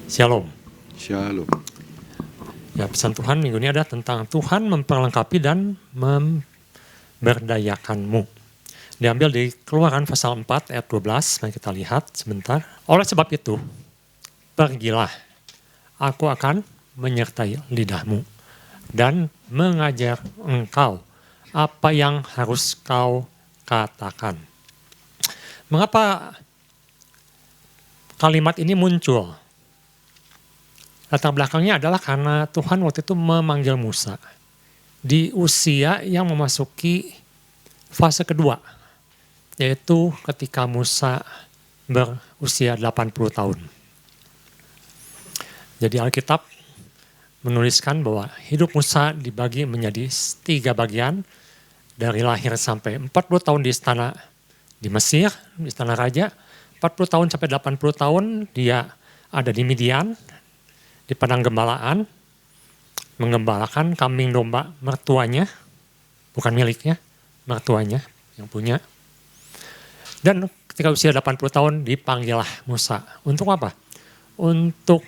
Shalom. Shalom. Ya, pesan Tuhan minggu ini ada tentang Tuhan memperlengkapi dan memberdayakanmu. Diambil di Keluaran pasal 4 ayat 12, mari kita lihat sebentar. Oleh sebab itu, pergilah, aku akan menyertai lidahmu dan mengajar engkau apa yang harus kau katakan. Mengapa kalimat ini muncul? Latar belakangnya adalah karena Tuhan waktu itu memanggil Musa di usia yang memasuki fase kedua, yaitu ketika Musa berusia 80 tahun. Jadi Alkitab menuliskan bahwa hidup Musa dibagi menjadi 3 bagian, dari lahir sampai 40 tahun di istana di Mesir, di istana raja, 40 tahun sampai 80 tahun dia ada di Midian, di padang gembalaan, menggembalakan kambing domba mertuanya, bukan miliknya, mertuanya yang punya. Dan ketika usia 80 tahun dipanggillah Musa. Untuk apa? Untuk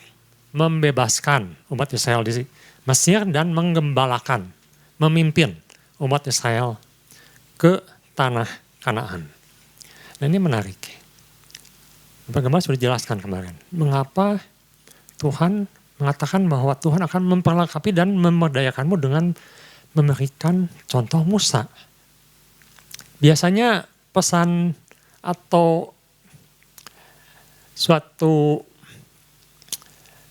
membebaskan umat Israel di Mesir dan menggembalakan, memimpin umat Israel ke tanah Kanaan. Dan ini menarik. Bapak Gembala sudah jelaskan kemarin, mengapa Tuhan mengatakan bahwa Tuhan akan memperlengkapi dan memberdayakanmu dengan memberikan contoh Musa. Biasanya pesan atau suatu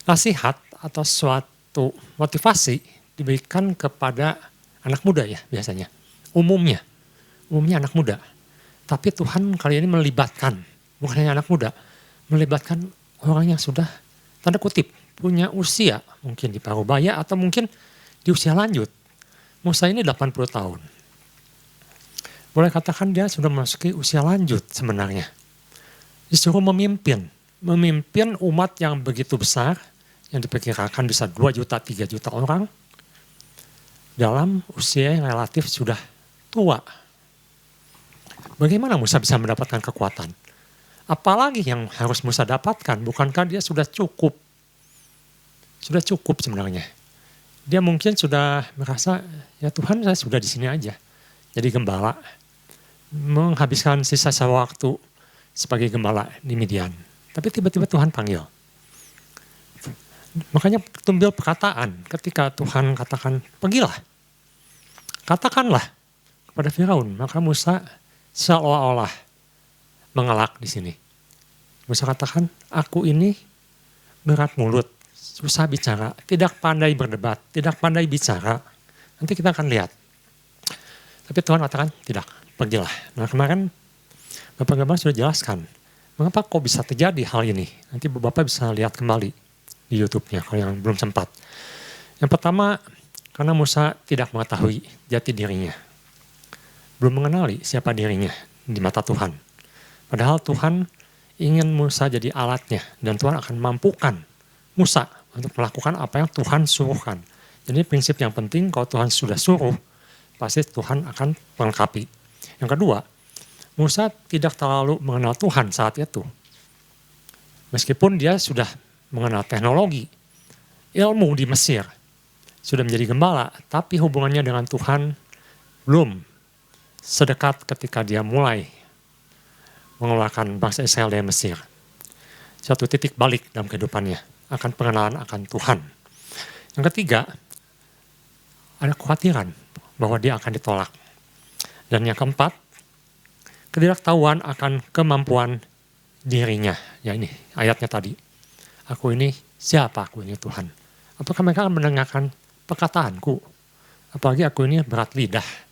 nasihat atau suatu motivasi diberikan kepada anak muda ya biasanya. Umumnya anak muda. Tapi Tuhan kali ini melibatkan, bukan hanya anak muda, melibatkan orang yang sudah tanda kutip punya usia, mungkin di paruh baya atau mungkin di usia lanjut. Musa ini 80 tahun. Boleh katakan dia sudah memasuki usia lanjut sebenarnya. Disuruh memimpin umat yang begitu besar, yang diperkirakan bisa 2 juta, 3 juta orang, dalam usia yang relatif sudah tua. Bagaimana Musa bisa mendapatkan kekuatan? Apalagi yang harus Musa dapatkan, bukankah dia sudah cukup? Sudah cukup sebenarnya. Dia mungkin sudah merasa, ya Tuhan saya sudah di sini aja. Jadi gembala, menghabiskan sisa waktu sebagai gembala di Midian. Tapi tiba-tiba Tuhan panggil. Makanya tumbuh perkataan ketika Tuhan katakan, pergilah. Katakanlah kepada Firaun. Maka Musa seolah-olah mengelak di sini. Musa katakan, aku ini berat mulut, susah bicara, tidak pandai berdebat, tidak pandai bicara. Nanti kita akan lihat. Tapi Tuhan katakan, tidak, pergilah. Nah kemarin Bapak Gembala sudah jelaskan, mengapa kok bisa terjadi hal ini. Nanti Bapak bisa lihat kembali di YouTube-nya kalau yang belum sempat. Yang pertama, karena Musa tidak mengetahui jati dirinya. Belum mengenali siapa dirinya di mata Tuhan. Padahal Tuhan ingin Musa jadi alatnya dan Tuhan akan mampukan Musa untuk melakukan apa yang Tuhan suruhkan. Jadi prinsip yang penting kalau Tuhan sudah suruh, pasti Tuhan akan melengkapi. Yang kedua, Musa tidak terlalu mengenal Tuhan saat itu. Meskipun dia sudah mengenal teknologi, ilmu di Mesir, sudah menjadi gembala, tapi hubungannya dengan Tuhan belum sedekat ketika dia mulai mengeluarkan bangsa Israel dari Mesir. Suatu titik balik dalam kehidupannya, akan pengenalan akan Tuhan. Yang ketiga, ada kekhawatiran bahwa dia akan ditolak. Dan yang keempat, ketidaktahuan akan kemampuan dirinya. Ya ini ayatnya tadi. Aku ini siapa? Aku ini Tuhan. Apakah mereka akan mendengarkan perkataanku? Apalagi aku ini berat lidah.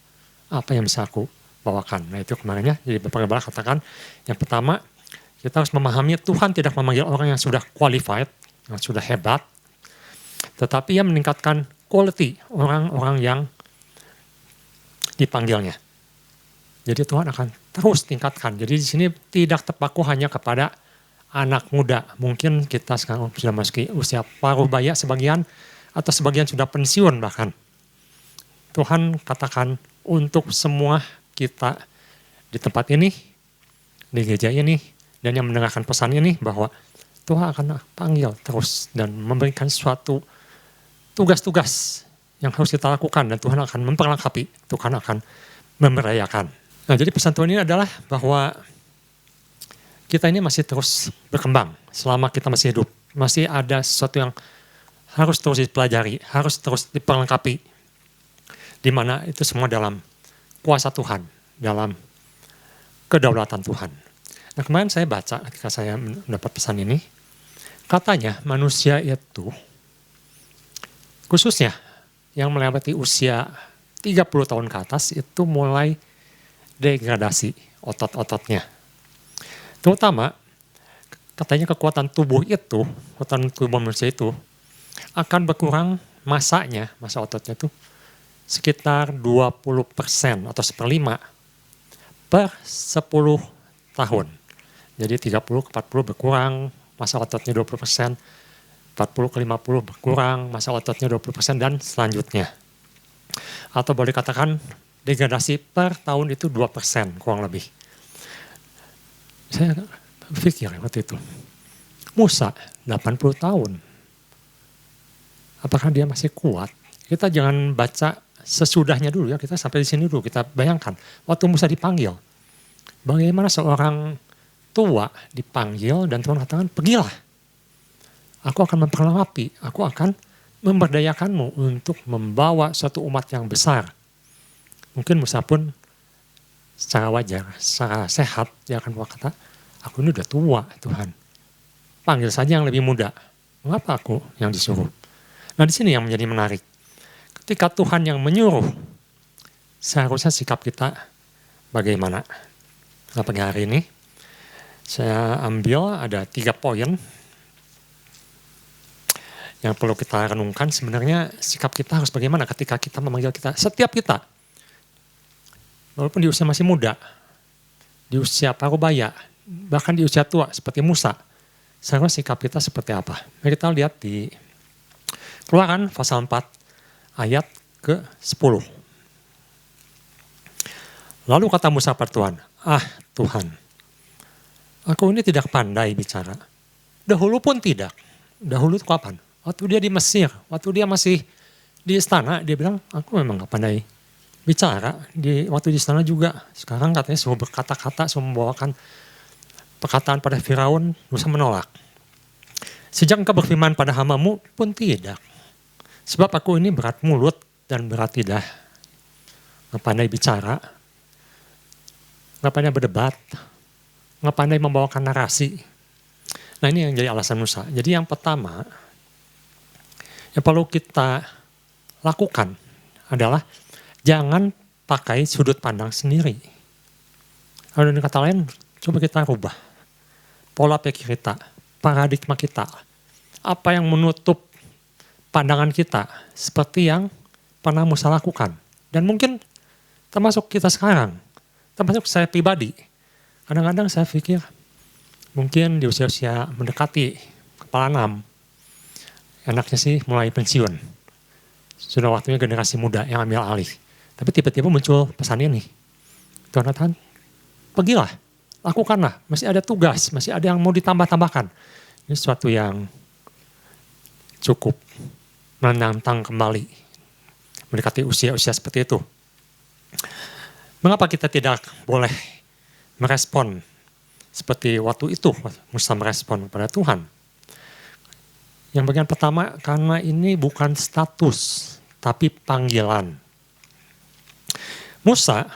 Apa yang bisa aku bawakan? Nah itu kemarinnya, jadi Bapak Gembala katakan, yang pertama, kita harus memahami Tuhan tidak memanggil orang yang sudah qualified, yang sudah hebat, tetapi ia meningkatkan quality orang-orang yang dipanggilnya. Jadi Tuhan akan terus tingkatkan. Jadi di sini tidak terpaku hanya kepada anak muda. Mungkin kita sekarang sudah masuki usia paruh baya sebagian, atau sebagian sudah pensiun bahkan. Tuhan katakan untuk semua kita di tempat ini, di gereja ini, dan yang mendengarkan pesan ini bahwa Tuhan akan panggil terus dan memberikan suatu tugas-tugas yang harus kita lakukan dan Tuhan akan memperlengkapi, Tuhan akan memberdayakan. Nah, jadi pesan Tuhan ini adalah bahwa kita ini masih terus berkembang selama kita masih hidup. Masih ada sesuatu yang harus terus dipelajari, harus terus diperlengkapi. Di mana itu semua dalam kuasa Tuhan, dalam kedaulatan Tuhan. Nah, kemarin saya baca ketika saya mendapat pesan ini, katanya manusia itu, khususnya yang melewati usia 30 tahun ke atas, itu mulai degradasi otot-ototnya. Terutama, katanya kekuatan tubuh itu, kekuatan tubuh manusia itu, akan berkurang masanya, masa ototnya itu, sekitar 20% atau 1/5 per 10 tahun. Jadi 30 ke 40 berkurang, masa ototnya 20%, 40 ke 50 berkurang, masa ototnya 20% dan selanjutnya. Atau boleh dikatakan degradasi per tahun itu 2% kurang lebih. Saya berpikir waktu itu, Musa 80 tahun, apakah dia masih kuat? Kita jangan baca sesudahnya dulu ya, kita sampai di sini dulu, kita bayangkan. Waktu Musa dipanggil, bagaimana seorang tua dipanggil dan Tuhan katakan, pergilah. Aku akan memperlengkapi, aku akan memberdayakanmu untuk membawa suatu umat yang besar. Mungkin Musa pun secara wajar, secara sehat, dia akan berkata, aku ini udah tua Tuhan. Panggil saja yang lebih muda. Mengapa aku yang disuruh? Nah, di sini yang menjadi menarik. Ketika Tuhan yang menyuruh, seharusnya sikap kita bagaimana? Nah, pagi hari ini saya ambil ada 3 poin yang perlu kita renungkan. Sebenarnya sikap kita harus bagaimana ketika kita memanggil kita, setiap kita. Walaupun di usia masih muda, di usia parubaya, bahkan di usia tua seperti Musa, seharusnya sikap kita seperti apa? Mari kita lihat di Keluaran pasal 4 ayat ke-10. Lalu kata Musa pada Tuhan, Tuhan, aku ini tidak pandai bicara. Dahulu pun tidak. Dahulu itu kapan? Waktu dia di Mesir, waktu dia masih di istana, dia bilang, aku memang gak pandai bicara. Waktu di istana juga, sekarang katanya suruh berkata-kata, suruh membawakan perkataan pada Firaun, Musa menolak. Sejak engkau berfirman pada hamamu pun tidak. Sebab aku ini berat mulut dan berat lidah. Gak pandai bicara, gak pandai berdebat, gak pandai membawakan narasi. Nah, ini yang jadi alasan Musa. Jadi yang pertama, yang perlu kita lakukan adalah jangan pakai sudut pandang sendiri. Kalau dengan kata lain, coba kita rubah pola pikir kita, paradigma kita. Apa yang menutup pandangan kita seperti yang pernah Musa lakukan. Dan mungkin termasuk kita sekarang, termasuk saya pribadi. Kadang-kadang saya pikir mungkin di usia-usia mendekati kepala 6, anaknya sih mulai pensiun. Sudah waktunya generasi muda yang ambil alih. Tapi tiba-tiba muncul pesan ini. Tuhan, pergilah, lakukanlah. Masih ada tugas, masih ada yang mau ditambah-tambahkan. Ini sesuatu yang cukup menantang kembali. Mendekati usia-usia seperti itu. Mengapa kita tidak boleh merespon seperti waktu itu Musa merespon kepada Tuhan? Yang bagian pertama, karena ini bukan status, tapi panggilan. Musa,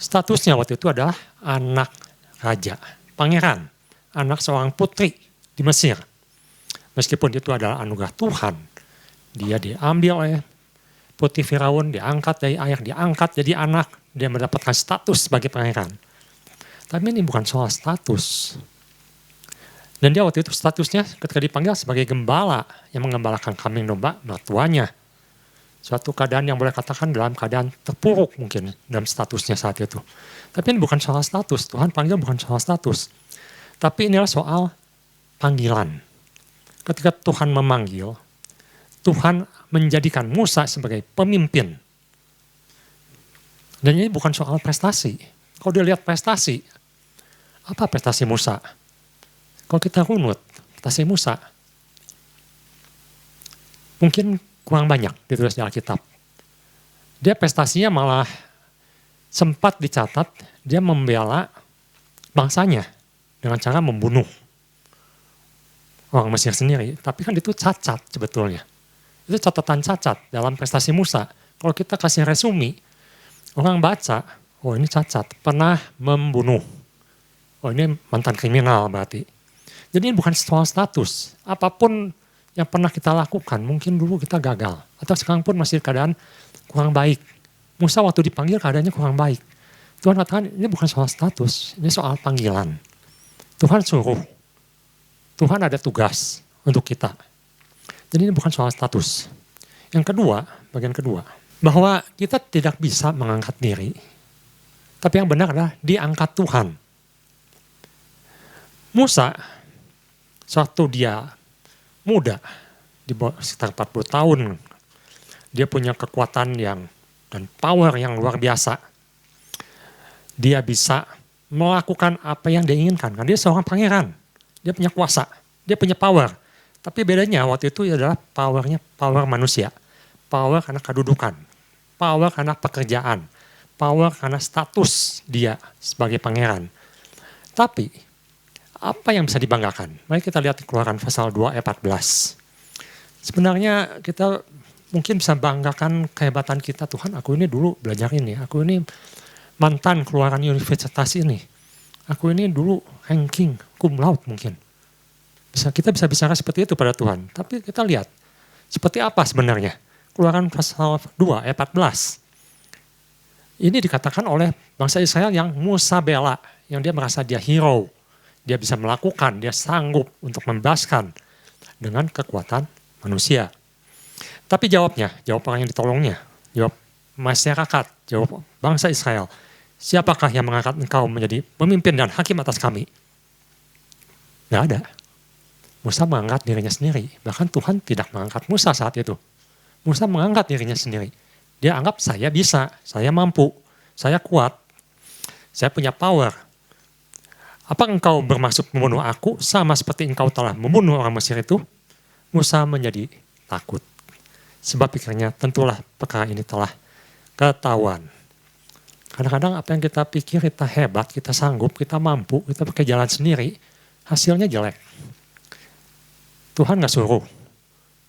statusnya waktu itu adalah anak raja, pangeran, anak seorang putri di Mesir. Meskipun itu adalah anugerah Tuhan, dia diambil oleh putri Firaun, diangkat dari air, diangkat jadi anak, dia mendapatkan status sebagai pangeran. Tapi ini bukan soal status. Dan dia waktu itu statusnya ketika dipanggil sebagai gembala yang mengembalakan kambing domba mertuanya. Suatu keadaan yang boleh katakan dalam keadaan terpuruk mungkin dalam statusnya saat itu. Tapi ini bukan soal status, Tuhan panggil bukan soal status. Tapi inilah soal panggilan. Ketika Tuhan memanggil, Tuhan menjadikan Musa sebagai pemimpin. Dan ini bukan soal prestasi. Kalau dia lihat prestasi, apa prestasi Musa? Kalau kita runut, prestasi Musa, mungkin kurang banyak ditulis di Alkitab. Dia prestasinya malah sempat dicatat, dia membela bangsanya dengan cara membunuh orang Mesir sendiri. Tapi kan itu cacat sebetulnya. Itu catatan cacat dalam prestasi Musa. Kalau kita kasih resumi, orang baca, oh ini cacat, pernah membunuh. Oh ini mantan kriminal berarti. Jadi ini bukan soal status. Apapun yang pernah kita lakukan, mungkin dulu kita gagal. Atau sekarang pun masih keadaan kurang baik. Musa waktu dipanggil keadaannya kurang baik. Tuhan katakan ini bukan soal status, ini soal panggilan. Tuhan suruh. Tuhan ada tugas untuk kita. Jadi ini bukan soal status. Yang kedua, bagian kedua, bahwa kita tidak bisa mengangkat diri. Tapi yang benar adalah diangkat Tuhan. Musa, waktu dia muda, di bawah sekitar 40 tahun, dia punya kekuatan dan power yang luar biasa. Dia bisa melakukan apa yang dia inginkan. Karena dia seorang pangeran, dia punya kuasa, dia punya power. Tapi bedanya waktu itu adalah power manusia. Power karena kedudukan, power karena pekerjaan, power karena status dia sebagai pangeran. Tapi apa yang bisa dibanggakan? Mari kita lihat di Keluaran pasal 2 ayat 14. Sebenarnya kita mungkin bisa banggakan kehebatan kita. Tuhan, aku ini dulu belajar ini, aku ini mantan keluaran universitas ini, aku ini dulu ranking cum laude mungkin. Kita bisa bicara seperti itu pada Tuhan. Tapi kita lihat seperti apa sebenarnya. Keluaran pasal 2 ayat 14. Ini dikatakan oleh bangsa Israel yang Musa bela, yang dia merasa dia hero. Dia bisa melakukan, dia sanggup untuk membebaskan dengan kekuatan manusia. Tapi jawab orang yang ditolongnya, jawab masyarakat, jawab bangsa Israel. Siapakah yang mengangkat engkau menjadi pemimpin dan hakim atas kami? Nggak ada. Musa mengangkat dirinya sendiri. Bahkan Tuhan tidak mengangkat Musa saat itu. Musa mengangkat dirinya sendiri. Dia anggap saya bisa, saya mampu, saya kuat, saya punya power. Apa engkau bermaksud membunuh aku sama seperti engkau telah membunuh orang Mesir itu? Musa menjadi takut. Sebab pikirnya tentulah perkara ini telah ketahuan. Kadang-kadang apa yang kita pikir kita hebat, kita sanggup, kita mampu, kita pakai jalan sendiri, hasilnya jelek. Tuhan gak suruh.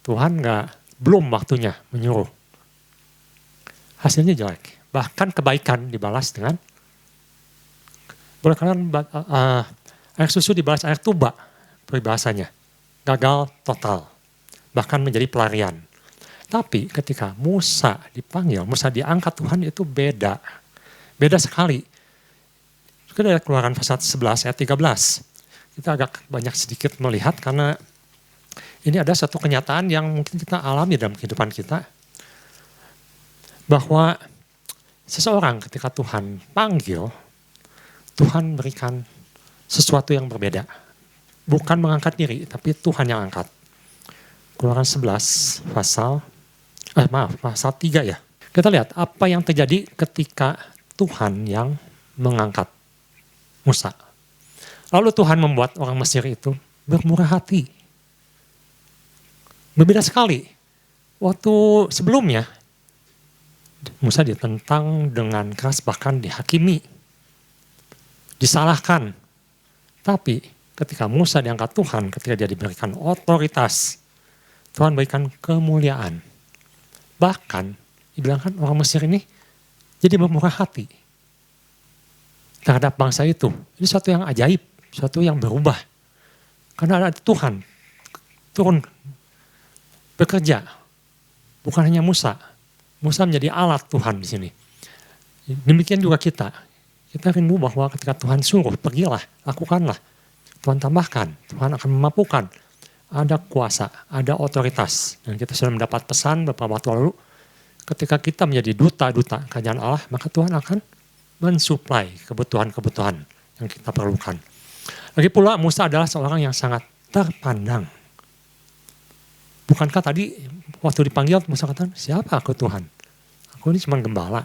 Tuhan belum waktunya menyuruh. Hasilnya jelek. Bahkan kebaikan dibalas dengan boleh kalian air susu dibalas air tuba peribahasanya. Gagal total. Bahkan menjadi pelarian. Tapi ketika Musa dipanggil, Musa diangkat Tuhan itu beda. Beda sekali. Kita dari Keluaran pasal 11 ayat 13. Kita agak banyak sedikit melihat karena ini ada satu kenyataan yang mungkin kita alami dalam kehidupan kita. Bahwa seseorang ketika Tuhan panggil, Tuhan berikan sesuatu yang berbeda. Bukan mengangkat diri, tapi Tuhan yang angkat. Keluaran 11 pasal 3 ya. Kita lihat apa yang terjadi ketika Tuhan yang mengangkat Musa. Lalu Tuhan membuat orang Mesir itu bermurah hati. Berbeda sekali. Waktu sebelumnya, Musa ditentang dengan keras, bahkan dihakimi. Disalahkan. Tapi ketika Musa diangkat Tuhan, ketika dia diberikan otoritas, Tuhan berikan kemuliaan. Bahkan dibilangkan orang Mesir ini jadi bermurah hati terhadap bangsa itu. Ini suatu yang ajaib, suatu yang berubah. Karena ada Tuhan turun bekerja. Bukan hanya Musa. Musa menjadi alat Tuhan di sini. Demikian juga kita. Kita rindu bahwa ketika Tuhan suruh, pergilah, lakukanlah. Tuhan tambahkan, Tuhan akan memampukan. Ada kuasa, ada otoritas. Dan kita sudah mendapat pesan beberapa waktu lalu, ketika kita menjadi duta-duta kerajaan Allah, maka Tuhan akan mensuplai kebutuhan-kebutuhan yang kita perlukan. Lagi pula Musa adalah seorang yang sangat terpandang. Bukankah tadi waktu dipanggil Musa katakan, siapa aku Tuhan? Aku ini cuma gembala.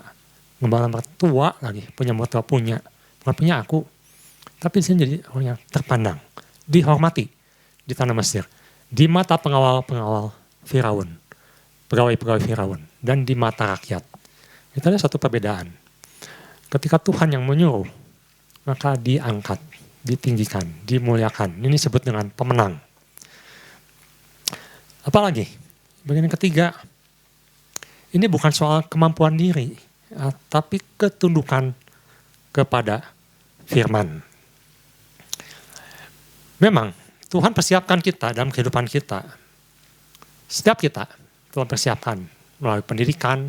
Gembala mertua lagi, punya mertua punya. Bukan punya aku. Tapi dia jadi orang yang terpandang. dihormati di tanah Mesir. Di mata pengawal-pengawal Firaun, pegawai-pegawai Firaun, dan di mata rakyat. Itu ada satu perbedaan. Ketika Tuhan yang menyuruh, maka diangkat, ditinggikan, dimuliakan. Ini disebut dengan pemenang. Apalagi, bagian yang ketiga, ini bukan soal kemampuan diri, tapi ketundukan kepada firman. Memang Tuhan persiapkan kita dalam kehidupan kita. Setiap kita Tuhan persiapkan melalui pendidikan,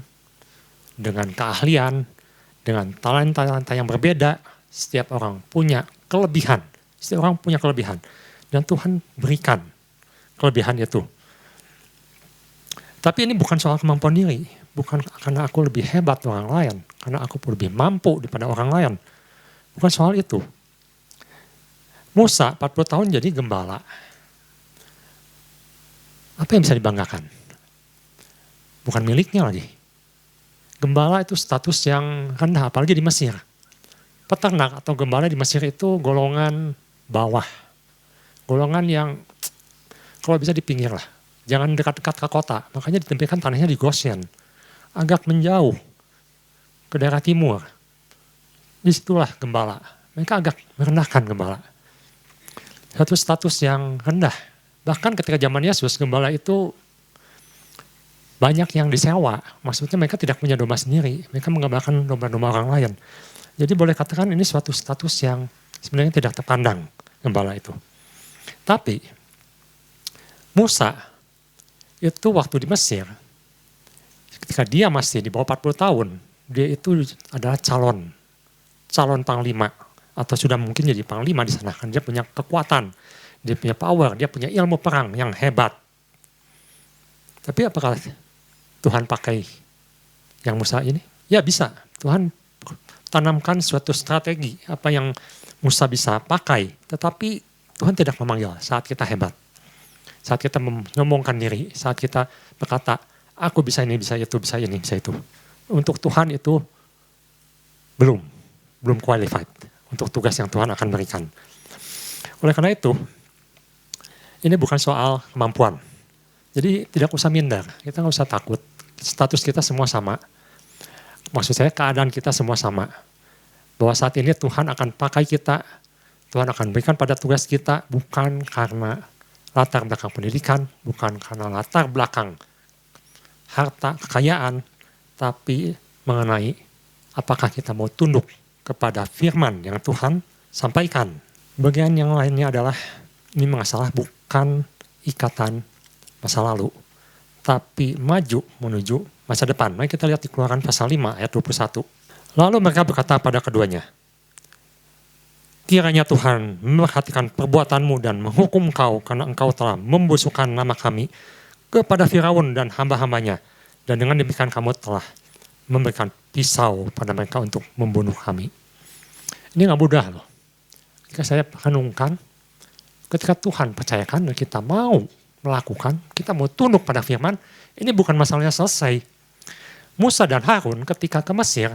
dengan keahlian, dengan talenta-talenta yang berbeda. Setiap orang punya kelebihan. Setiap orang punya kelebihan. Dan Tuhan berikan kelebihan itu. Tapi ini bukan soal kemampuan diri. Bukan karena aku lebih hebat dari orang lain. Karena aku lebih mampu daripada orang lain. Bukan soal itu. Musa 40 tahun jadi gembala. Apa yang bisa dibanggakan? Bukan miliknya lagi. Gembala itu status yang rendah, apalagi di Mesir. Peternak atau gembala di Mesir itu golongan bawah. Golongan yang kalau bisa di pinggir lah. Jangan dekat-dekat ke kota. Makanya ditempelkan tanahnya di Goshen. Agak menjauh ke daerah timur. Disitulah gembala. Mereka agak merendahkan gembala. Satu status yang rendah. Bahkan ketika zaman Yesus, gembala itu banyak yang disewa. Maksudnya mereka tidak punya domba sendiri. Mereka mengembalakan domba-domba orang lain. Jadi boleh katakan ini suatu status yang sebenarnya tidak terpandang, gembala itu. Tapi Musa itu waktu di Mesir, ketika dia masih di bawah 40 tahun, dia itu adalah calon panglima. Atau sudah mungkin jadi panglima di sana. Kan dia punya kekuatan, dia punya power, dia punya ilmu perang yang hebat. Tapi apakah Tuhan pakai yang Musa ini? Ya bisa. Tuhan tanamkan suatu strategi apa yang Musa bisa pakai. Tetapi Tuhan tidak memanggil saat kita hebat. Saat kita menyombongkan diri. Saat kita berkata, aku bisa ini, bisa itu, bisa ini, bisa itu. Untuk Tuhan itu belum qualified. Untuk tugas yang Tuhan akan berikan. Oleh karena itu, ini bukan soal kemampuan. Jadi tidak usah minder, kita nggak usah takut. Status kita semua sama. Maksud saya keadaan kita semua sama. Bahwa saat ini Tuhan akan pakai kita, Tuhan akan berikan pada tugas kita bukan karena latar belakang pendidikan, bukan karena latar belakang harta, kekayaan, tapi mengenai apakah kita mau tunduk kepada firman yang Tuhan sampaikan. Bagian yang lainnya adalah ini masalah bukan ikatan masa lalu, tapi maju menuju masa depan. Mari kita lihat di Keluaran pasal 5 ayat 21. Lalu mereka berkata pada keduanya, kiranya Tuhan memperhatikan perbuatanmu dan menghukum kau karena engkau telah membusukkan nama kami kepada Firaun dan hamba-hambanya. Dan dengan demikian kamu telah memberikan pisau pada mereka untuk membunuh kami. Ini gak mudah loh. Jika saya renungkan, ketika Tuhan percayakan dan kita mau melakukan, kita mau tunduk pada firman, ini bukan masalahnya selesai. Musa dan Harun ketika ke Mesir,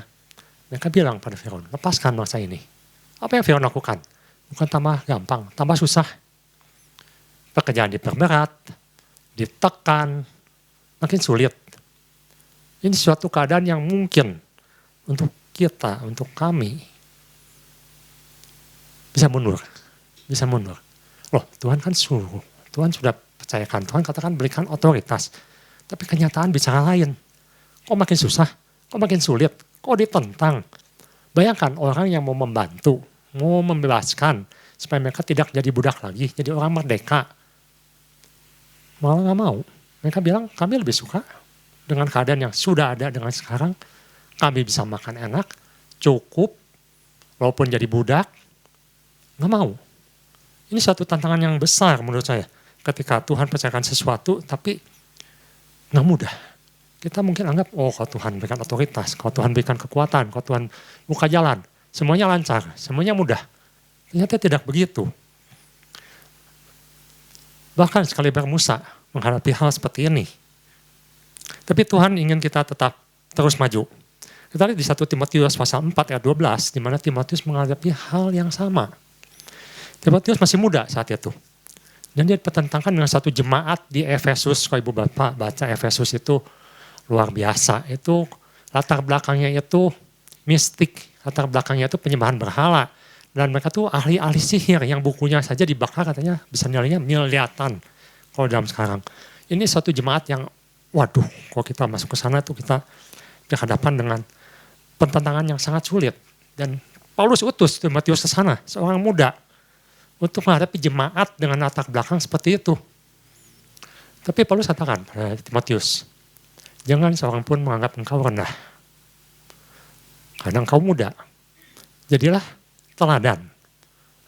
mereka bilang pada Firaun, lepaskan bangsa ini. Apa yang Firaun lakukan? Bukan tambah gampang, tambah susah. Pekerjaan diperberat, ditekan, makin sulit. Ini suatu keadaan yang mungkin untuk kita, untuk kami, bisa mundur. Loh, Tuhan kan suruh, Tuhan sudah percayakan, Tuhan katakan berikan otoritas. Tapi kenyataan bicara lain. Kok makin susah, kok makin sulit, kok ditentang. Bayangkan orang yang mau membantu, mau membebaskan, supaya mereka tidak jadi budak lagi, jadi orang merdeka. Malah gak mau. Mereka bilang, kami lebih suka dengan keadaan yang sudah ada dengan sekarang. Kami bisa makan enak, cukup, walaupun jadi budak, gak mau. Ini satu tantangan yang besar menurut saya. Ketika Tuhan percayakan sesuatu, tapi gak mudah. Kita mungkin anggap, oh kalau Tuhan berikan otoritas, kalau Tuhan berikan kekuatan, kalau Tuhan buka jalan, semuanya lancar, semuanya mudah. Ternyata tidak begitu. Bahkan sekali Musa menghadapi hal seperti ini. Tapi Tuhan ingin kita tetap terus maju. Kita lihat di 1 Timotius pasal 4 ayat 12, di mana Timotius menghadapi hal yang sama. Timotius masih muda saat itu. Dan dia pertentangkan dengan satu jemaat di Efesus. Kalau ibu bapak baca Efesus itu luar biasa. Itu latar belakangnya itu mistik. Latar belakangnya itu penyembahan berhala. Dan mereka tuh ahli-ahli sihir yang bukunya saja dibakar katanya bisa nilainya miliatan. Kalau dalam sekarang. Ini suatu jemaat yang waduh kalau kita masuk ke sana tuh kita berhadapan dengan pertentangan yang sangat sulit. Dan Paulus utus Timotius ke sana, seorang muda, untuk menghadapi jemaat dengan latar belakang seperti itu. Tapi Paulus katakan pada Timotius, jangan seorang pun menganggap engkau rendah. Karena engkau muda. Jadilah teladan.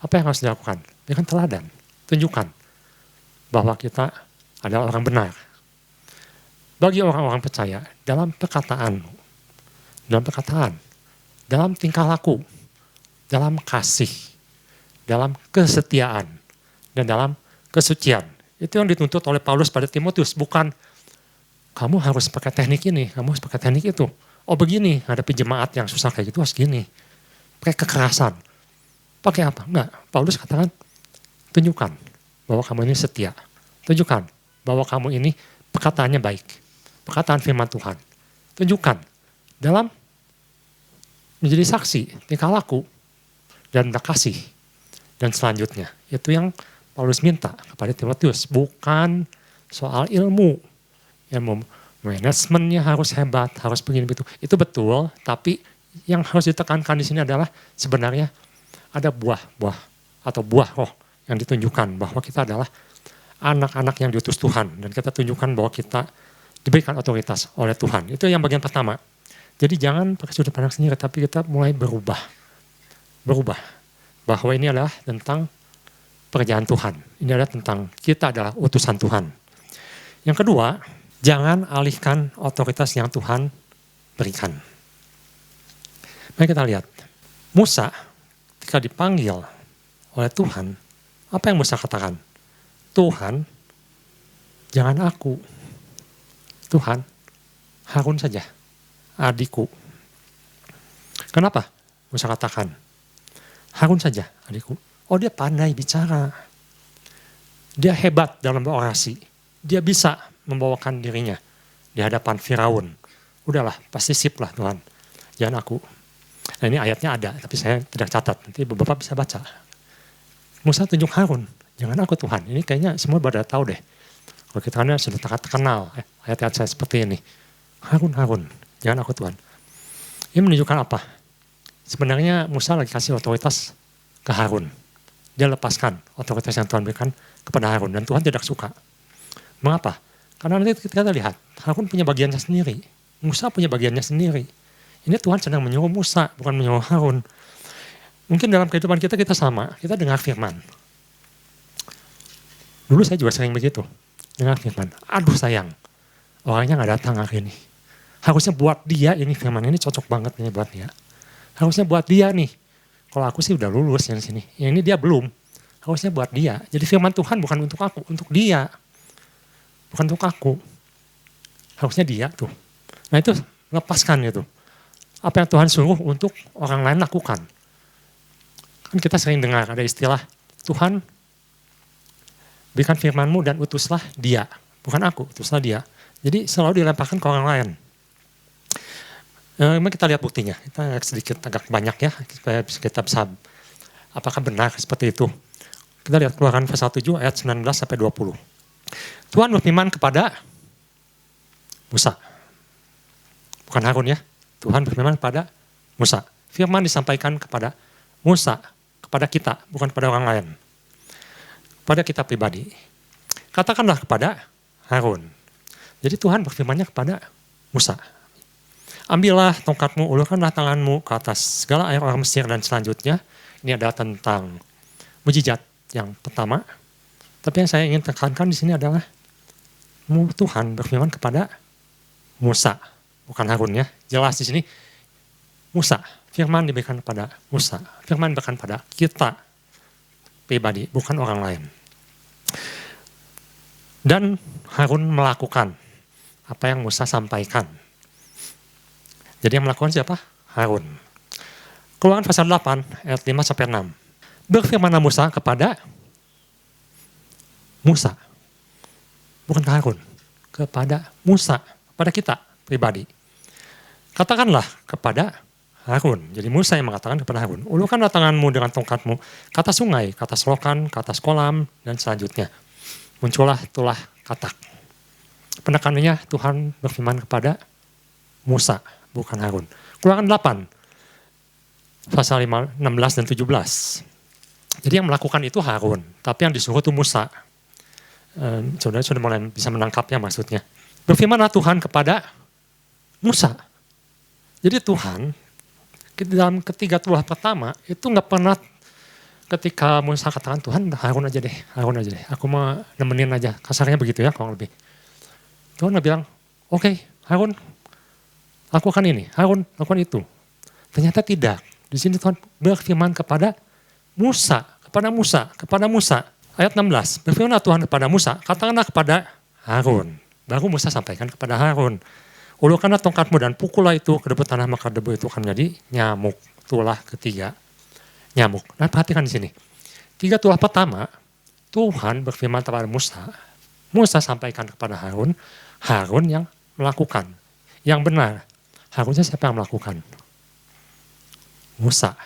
Apa yang harus dilakukan? Berikan teladan. Tunjukkan bahwa kita adalah orang benar. Bagi orang-orang percaya, dalam perkataan, dalam tingkah laku, dalam kasih, dalam kesetiaan, dan dalam kesucian. Itu yang dituntut oleh Paulus pada Timotius, bukan kamu harus pakai teknik ini, kamu harus pakai teknik itu. Oh begini, hadapi jemaat yang susah kayak gitu harus gini. Pakai kekerasan. Pakai apa? Enggak, Paulus katakan, tunjukkan bahwa kamu ini setia. Tunjukkan bahwa kamu ini perkataannya baik. Perkataan firman Tuhan. Tunjukkan dalam menjadi saksi, tingkah laku, dan berkasih. Dan selanjutnya, itu yang Paulus minta kepada Timotius. Bukan soal ilmu. Ilmu manajemennya harus hebat, harus begini begitu. Itu betul, tapi yang harus ditekankan di sini adalah sebenarnya ada buah-buah atau buah roh yang ditunjukkan bahwa kita adalah anak-anak yang diutus Tuhan. Dan kita tunjukkan bahwa kita diberikan otoritas oleh Tuhan. Itu yang bagian pertama. Jadi jangan pakai sudut pandang sendiri, tapi kita mulai berubah. Bahwa ini adalah tentang pekerjaan Tuhan. Ini adalah tentang kita adalah utusan Tuhan. Yang kedua, jangan alihkan otoritas yang Tuhan berikan. Mari kita lihat. Musa ketika dipanggil oleh Tuhan, apa yang Musa katakan? Tuhan, jangan aku. Tuhan, Harun saja. Adikku. Kenapa? Musa katakan, Harun saja adikku. Oh dia pandai bicara. Dia hebat dalam berorasi. Dia bisa membawakan dirinya di hadapan Firaun. Udahlah, pasti sip lah Tuhan. Jangan aku. Nah ini ayatnya ada, tapi saya tidak catat. Nanti Bapak bisa baca. Musa tunjuk Harun. Jangan aku Tuhan. Ini kayaknya semua pada tahu deh. Kalau kita kan sudah terkenal ayat-ayat saya seperti ini. Harun. Jangan aku Tuhan. Ini menunjukkan apa? Sebenarnya Musa lagi kasih otoritas ke Harun. Dia lepaskan otoritas yang Tuhan berikan kepada Harun. Dan Tuhan tidak suka. Mengapa? Karena nanti kita lihat, Harun punya bagiannya sendiri. Musa punya bagiannya sendiri. Ini Tuhan sedang menyuruh Musa, bukan menyuruh Harun. Mungkin dalam kehidupan kita sama. Kita dengar firman. Dulu saya juga sering begitu. Dengar firman. Aduh sayang, orangnya gak datang hari ini. Harusnya buat dia ini firman ini cocok banget nih buat dia. Harusnya buat dia nih. Kalau aku sih udah lulus yang sini. Yang ini dia belum. Harusnya buat dia. Jadi firman Tuhan bukan untuk aku, untuk dia. Bukan untuk aku. Harusnya dia tuh. Nah itu lepaskan itu. Apa yang Tuhan suruh untuk orang lain lakukan. Kan kita sering dengar ada istilah, Tuhan berikan firman-Mu dan utuslah dia. Bukan aku, utuslah dia. Jadi selalu dilemparkan ke orang lain. Mari kita lihat buktinya. Kita sedikit agak banyak ya, supaya kita bisa apakah benar seperti itu. Kita lihat Keluaran pasal 7 ayat 19 sampai 20. Tuhan berfirman kepada Musa. Bukan Harun ya. Tuhan berfirman kepada Musa. Firman disampaikan kepada Musa, kepada kita, bukan kepada orang lain. Kepada kita pribadi. Katakanlah kepada Harun. Jadi Tuhan berfirmannya kepada Musa. Ambillah tongkatmu, ulurkanlah tanganmu ke atas segala air orang Mesir dan selanjutnya. Ini adalah tentang mujizat yang pertama. Tapi yang saya ingin tekankan di sini adalah Tuhan berfirman kepada Musa, bukan Harun ya. Jelas di sini Musa, firman diberikan kepada Musa, firman diberikan pada kita pribadi, bukan orang lain. Dan Harun melakukan apa yang Musa sampaikan. Jadi yang melakukan siapa? Harun. Keluaran pasal 8 ayat 5 sampai 6. Berfirmanlah Musa kepada Musa, bukan ke Harun, kepada Musa, kepada kita pribadi. Katakanlah kepada Harun. Jadi Musa yang mengatakan kepada Harun, ulurkanlah tanganmu dengan tongkatmu ke atas sungai, ke atas lokan, ke atas kolam, dan selanjutnya. Muncullah itulah katak. Penekanannya Tuhan berfirman kepada Musa, bukan Harun. Keluaran 8, pasal 16 dan 17. Jadi yang melakukan itu Harun, tapi yang disuruh itu Musa. Saudara sudah mulai bisa menangkapnya maksudnya. Berfirmanlah Tuhan kepada Musa. Jadi Tuhan dalam ketiga tulah pertama itu nggak pernah ketika Musa katakan Tuhan Harun aja deh, aku mau nemenin aja, kasarnya begitu ya kurang lebih. Tuhan bilang, oke, Harun, lakukan ini, Harun lakukan itu. Ternyata tidak. Di sini Tuhan berfirman kepada Musa. Ayat 16, berfirmanlah Tuhan kepada Musa, katakanlah kepada Harun. Baru Musa sampaikan kepada Harun. Ulurkanlah tongkatmu dan pukullah itu ke debu tanah, maka debu itu akan menjadi nyamuk. Tulah ketiga, nyamuk. Nah perhatikan di sini. 3 tulah pertama, Tuhan berfirman kepada Musa. Musa sampaikan kepada Harun. Harun yang melakukan. Yang benar. Harusnya siapa yang melakukan? Musa.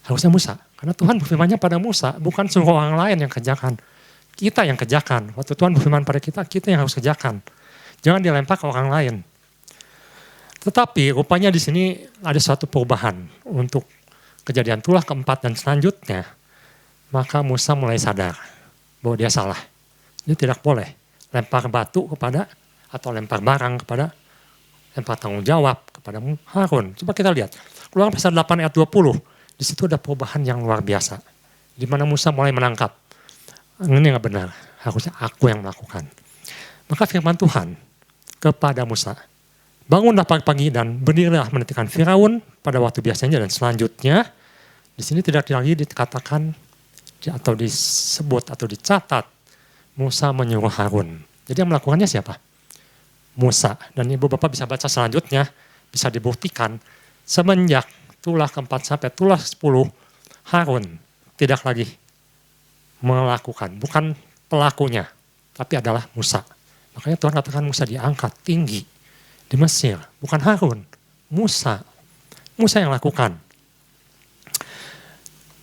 Harusnya Musa. Karena Tuhan berfirmannya pada Musa, bukan suruh orang lain yang kerjakan. Kita yang kerjakan. Waktu Tuhan berfirman pada kita, kita yang harus kerjakan. Jangan dilempar ke orang lain. Tetapi rupanya di sini ada suatu perubahan untuk kejadian tulah keempat dan selanjutnya. Maka Musa mulai sadar bahwa dia salah. Dia tidak boleh lempar batu kepada, atau lempar barang kepada, lempar tanggung jawab kepada Harun. Coba kita lihat. Keluaran pasal 8 ayat 20. Di situ ada perubahan yang luar biasa. Di mana Musa mulai menangkap. Ini nggak benar. Harusnya aku yang melakukan. Maka firman Tuhan kepada Musa, bangunlah pagi-pagi dan berdirilah menentikan Firaun pada waktu biasanya dan selanjutnya. Di sini tidak lagi dikatakan atau disebut atau dicatat Musa menyuruh Harun. Jadi yang melakukannya siapa? Musa. Dan ibu bapak bisa baca selanjutnya, bisa dibuktikan semenjak tulah keempat sampai tulah 10, Harun tidak lagi melakukan, bukan pelakunya, tapi adalah Musa. Makanya Tuhan katakan Musa diangkat tinggi di Mesir, bukan Harun, Musa. Musa yang lakukan.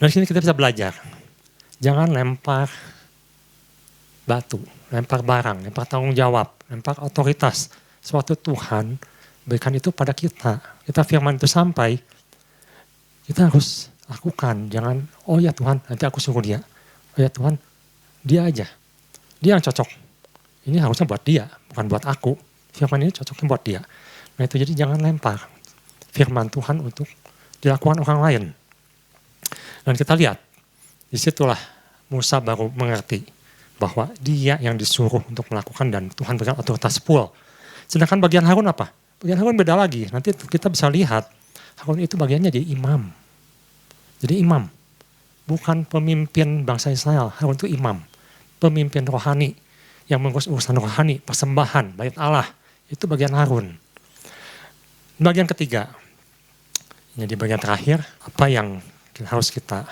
Dari sini kita bisa belajar, jangan lempar batu, lempar barang, lempar tanggung jawab, lempar otoritas. Suatu Tuhan berikan itu pada kita. Kita firman itu sampai, kita harus lakukan. Jangan, oh ya Tuhan, nanti aku suruh dia. Oh ya Tuhan, dia aja. Dia yang cocok. Ini harusnya buat dia, bukan buat aku. Firman ini cocoknya buat dia. Nah itu jadi jangan lempar firman Tuhan untuk dilakukan orang lain. Dan kita lihat, disitulah Musa baru mengerti bahwa dia yang disuruh untuk melakukan dan Tuhan berikan otoritas full. Sedangkan bagian Harun apa? Bagian Harun beda lagi. Nanti kita bisa lihat, Harun itu bagiannya jadi imam. Jadi imam, bukan pemimpin bangsa Israel. Harun itu imam, pemimpin rohani yang mengurus urusan rohani, persembahan, bait Allah. Itu bagian Harun. Bagian ketiga, jadi bagian terakhir, apa yang harus kita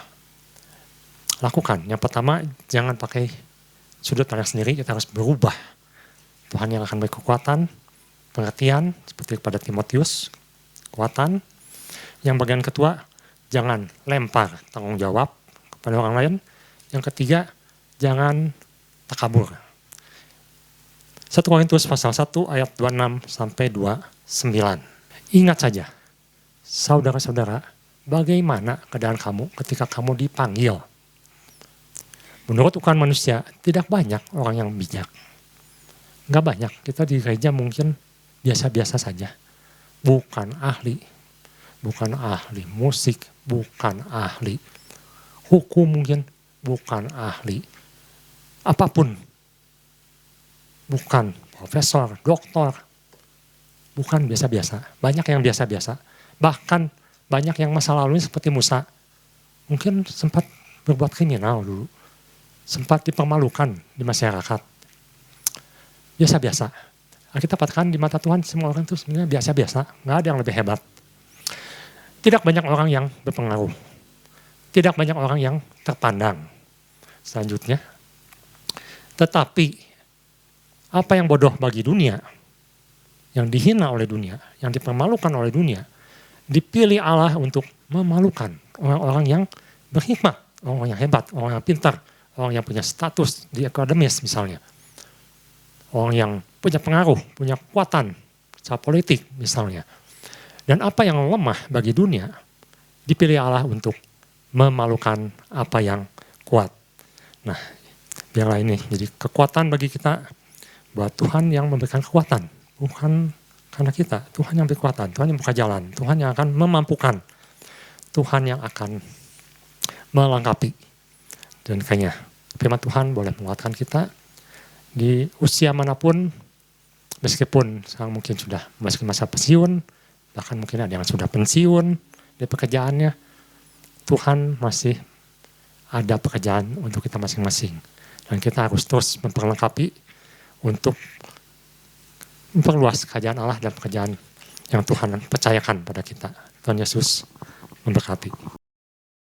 lakukan? Yang pertama, jangan pakai sudut pandang sendiri, kita harus berubah. Tuhan yang akan beri kekuatan, pengertian, seperti kepada Timotius, kekuatan. Yang bagian kedua, jangan lempar tanggung jawab kepada orang lain. Yang ketiga, jangan takabur. 1 Korintus pasal 1 ayat 26 sampai 29. Ingat saja, saudara-saudara, bagaimana keadaan kamu ketika kamu dipanggil. Menurut ukuran manusia, tidak banyak orang yang bijak. Nggak banyak, kita di gereja mungkin biasa-biasa saja. Bukan ahli musik, bukan ahli hukum mungkin, bukan ahli apapun, bukan profesor, doktor, bukan biasa-biasa. Banyak yang biasa-biasa, bahkan banyak yang masa lalunya seperti Musa, mungkin sempat berbuat kriminal dulu, sempat dipermalukan di masyarakat. Biasa-biasa. Kita katakan di mata Tuhan semua orang itu sebenarnya biasa-biasa, nggak ada yang lebih hebat. Tidak banyak orang yang berpengaruh. tidak banyak orang yang terpandang. Selanjutnya, tetapi apa yang bodoh bagi dunia, yang dihina oleh dunia, yang dipermalukan oleh dunia, dipilih Allah untuk memalukan orang-orang yang berhikmat, orang yang hebat, orang yang pintar, orang yang punya status di akademis misalnya, orang yang punya pengaruh, punya kekuatan secara politik misalnya. Dan apa yang lemah bagi dunia, dipilih Allah untuk memalukan apa yang kuat. Nah, biarlah ini jadi kekuatan bagi kita, bahwa Tuhan yang memberikan kekuatan, bukan karena kita. Tuhan yang berkekuatan, Tuhan yang buka jalan, Tuhan yang akan memampukan, Tuhan yang akan melengkapi. Dan kayaknya firman Tuhan boleh menguatkan kita di usia manapun, meskipun sekarang mungkin sudah masuk masa pensiun, bahkan mungkin ada yang sudah pensiun di pekerjaannya, Tuhan masih ada pekerjaan untuk kita masing-masing. Dan kita harus terus memperlengkapi untuk memperluas kerajaan Allah dan pekerjaan yang Tuhan percayakan pada kita. Tuhan Yesus memberkati.